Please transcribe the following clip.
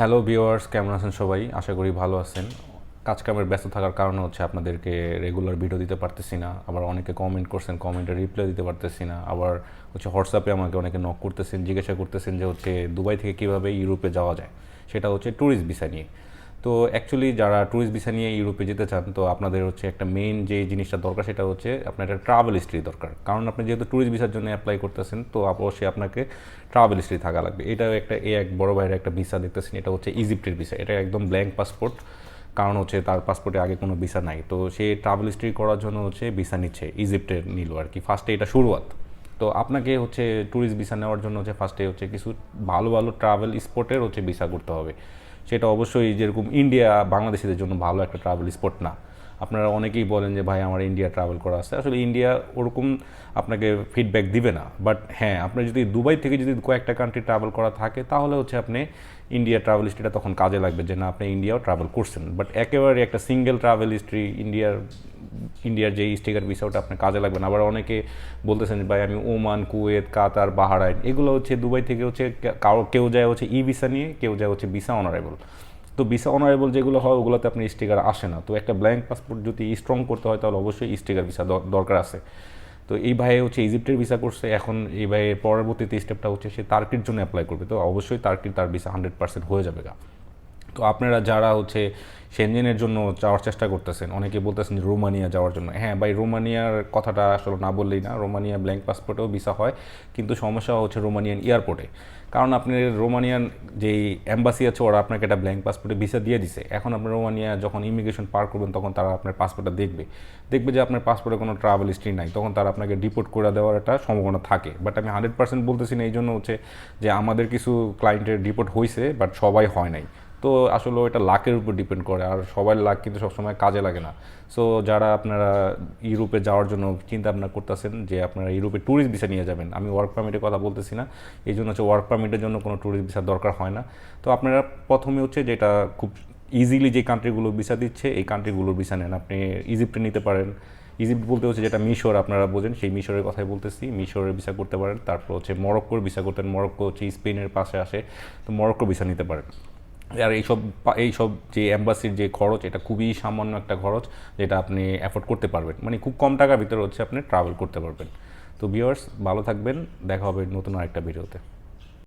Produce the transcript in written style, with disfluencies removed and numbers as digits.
Hello viewers, কেমন আছেন সবাই? আশা করি ভালো আছেন। কাজকামের ব্যস্ত থাকার কারণে হচ্ছে আপনাদেরকে রেগুলার ভিডিও দিতে পারতেছি না। আবার অনেকে কমেন্ট করছেন, কমেন্টে রিপ্লাই দিতে পারতেছি না। আবার হচ্ছে হোয়াটসঅ্যাপে আমাকে অনেকে নক করতেছেন, জিজ্ঞাসা করতেছেন যে হচ্ছে দুবাই থেকে কীভাবে ইউরোপে যাওয়া যায়, সেটা হচ্ছে ট্যুরিস্ট ভিসা নিয়ে। তো অ্যাকচুয়ালি যারা ট্যুরিস্ট ভিসা নিয়ে ইউরোপে যেতে চান, তো আপনাদের হচ্ছে একটা মেইন যে জিনিসটা দরকার সেটা হচ্ছে আপনার একটা ট্রাভেল হিস্ট্রি দরকার। কারণ আপনি যেহেতু ট্যুরিস্ট ভিসার জন্য অ্যাপ্লাই করতেছেন, তো অবশ্যই আপনাকে ট্রাভেল হিস্ট্রি থাকা লাগবে। এটাও একটা এক বড় ভাইয়ের একটা ভিসা দেখতেছেন, এটা হচ্ছে ইজিপ্টের ভিসা। এটা একদম ব্ল্যাঙ্ক পাসপোর্ট, কারণ হচ্ছে তার পাসপোর্টে আগে কোনো ভিসা নাই। তো সে ট্রাভেল হিস্ট্রি করার জন্য হচ্ছে ভিসা নিচ্ছে, ইজিপ্টের নিল আর কি। ফার্স্টে এটা শুরুয়াত। তো আপনাকে হচ্ছে ট্যুরিস্ট ভিসা নেওয়ার জন্য হচ্ছে ফার্স্টে হচ্ছে কিছু ভালো ভালো ট্রাভেল স্পটের হচ্ছে ভিসা করতে হবে। সেটা অবশ্যই যেরকম ইন্ডিয়া বাংলাদেশিদের জন্য ভালো একটা ট্রাভেল স্পট না। আপনারা অনেকেই বলেন যে ভাই আমার ইন্ডিয়া ট্রাভেল করা আছে, আসলে ইন্ডিয়া ওরকম আপনাকে ফিডব্যাক দিবে না। বাট হ্যাঁ, আপনার যদি দুবাই থেকে যদি কয়েকটা কান্ট্রি ট্রাভেল করা থাকে, তাহলে হচ্ছে আপনি ইন্ডিয়া ট্রাভেল হিস্ট্রিটা তখন কাজে লাগবে, যে না আপনি ইন্ডিয়াও ট্রাভেল করছেন। বাট একেবারে একটা সিঙ্গেল ট্রাভেল হিস্ট্রি ইন্ডিয়ার যে স্টিকার ভিসা, ওটা আপনার কাজে লাগবে না। আবার অনেকে বলতেছেন ভাই আমি ওমান, কুয়েত, কাতার, বাহারাইন, এগুলো হচ্ছে দুবাই থেকে হচ্ছে কেউ যায় হচ্ছে ই ভিসা নিয়ে, কেউ যায় হচ্ছে ভিসা অনারেবল। তো ভিসা অনারেবল যেগুলো হয় ওগুলোতে আপনার স্টিকার আসে না। তো একটা ব্ল্যাঙ্ক পাসপোর্ট যদি স্ট্রং করতে হয়, তাহলে অবশ্যই স্টিকার ভিসা দরকার আছে। তো এই ভাই হচ্ছে ইজিপ্টের ভিসা করছে, এখন এই ভাইয়ের পরবর্তীতে স্টেপটা হচ্ছে সে তার্কির জন্য অ্যাপ্লাই করবে। তো অবশ্যই তার ভিসা 100% হয়ে যাবে গা। তো আপনারা যারা হচ্ছে সেনজেনের জন্য যাওয়ার চেষ্টা করতেছেন, অনেকে বলতেছেন যে রোমানিয়া যাওয়ার জন্য। হ্যাঁ ভাই, রোমানিয়ার কথাটা আসলে না বললেই না। রোমানিয়া ব্ল্যাঙ্ক পাসপোর্টেও ভিসা হয়, কিন্তু সমস্যা হচ্ছে রোমানিয়ান এয়ারপোর্টে। কারণ আপনি রোমানিয়ান যেই অ্যাম্বাসি আছে, ওরা আপনাকে একটা ব্ল্যাঙ্ক পাসপোর্টে ভিসা দিয়ে দিছে। এখন আপনি রোমানিয়া যখন ইমিগ্রেশন পার করবেন, তখন তারা আপনার পাসপোর্টটা দেখবে যে আপনার পাসপোর্টে কোনো ট্রাভেল হিস্ট্রি নাই, তখন তারা আপনাকে ডিপোর্ট করে দেওয়ার একটা সম্ভাবনা থাকে। বাট আমি 100% বলতেছি না, এই জন্য হচ্ছে যে আমাদের কিছু ক্লায়েন্টের ডিপোর্ট হয়েছে, বাট সবাই হয় নাই। তো আসলে ওটা লাকের উপর ডিপেন্ড করে, আর সবার লাক কিন্তু সবসময় কাজে লাগে না। সো যারা আপনারা ইউরোপে যাওয়ার জন্য চিন্তা ভাবনা করতেছেন যে আপনারা ইউরোপে ট্যুরিস্ট ভিসা নিয়ে যাবেন, আমি ওয়ার্ক পারমিটের কথা বলতেছি না। এই জন্য হচ্ছে ওয়ার্ক পারমিটের জন্য কোনো ট্যুরিস্ট ভিসার দরকার হয় না। তো আপনারা প্রথমে হচ্ছে যেটা খুব ইজিলি যে কান্ট্রিগুলো ভিসা দিচ্ছে, এই কান্ট্রিগুলোর ভিসা নেন। আপনি ইজিপ্টে নিতে পারেন। ইজিপ্ট বলতে হচ্ছে যেটা মিশর, আপনারা বোঝেন, সেই মিশরের কথাই বলতেছি। মিশরের ভিসা করতে পারেন। তারপর হচ্ছে মরক্কোর ভিসা করতেন, মরক্কো হচ্ছে স্পেনের পাশে আসে, তো মরক্কোর ভিসা নিতে পারেন। আর এইসব যে অ্যাম্বাসির যে খরচ, এটা খুবই সামান্য একটা খরচ, যেটা আপনি অ্যাফোর্ড করতে পারবেন। মানে খুব কম টাকার ভিতরে হচ্ছে আপনি ট্রাভেল করতে পারবেন। তো ভিউয়ার্স, ভালো থাকবেন, দেখা হবে নতুন আরেকটা ভিডিওতে।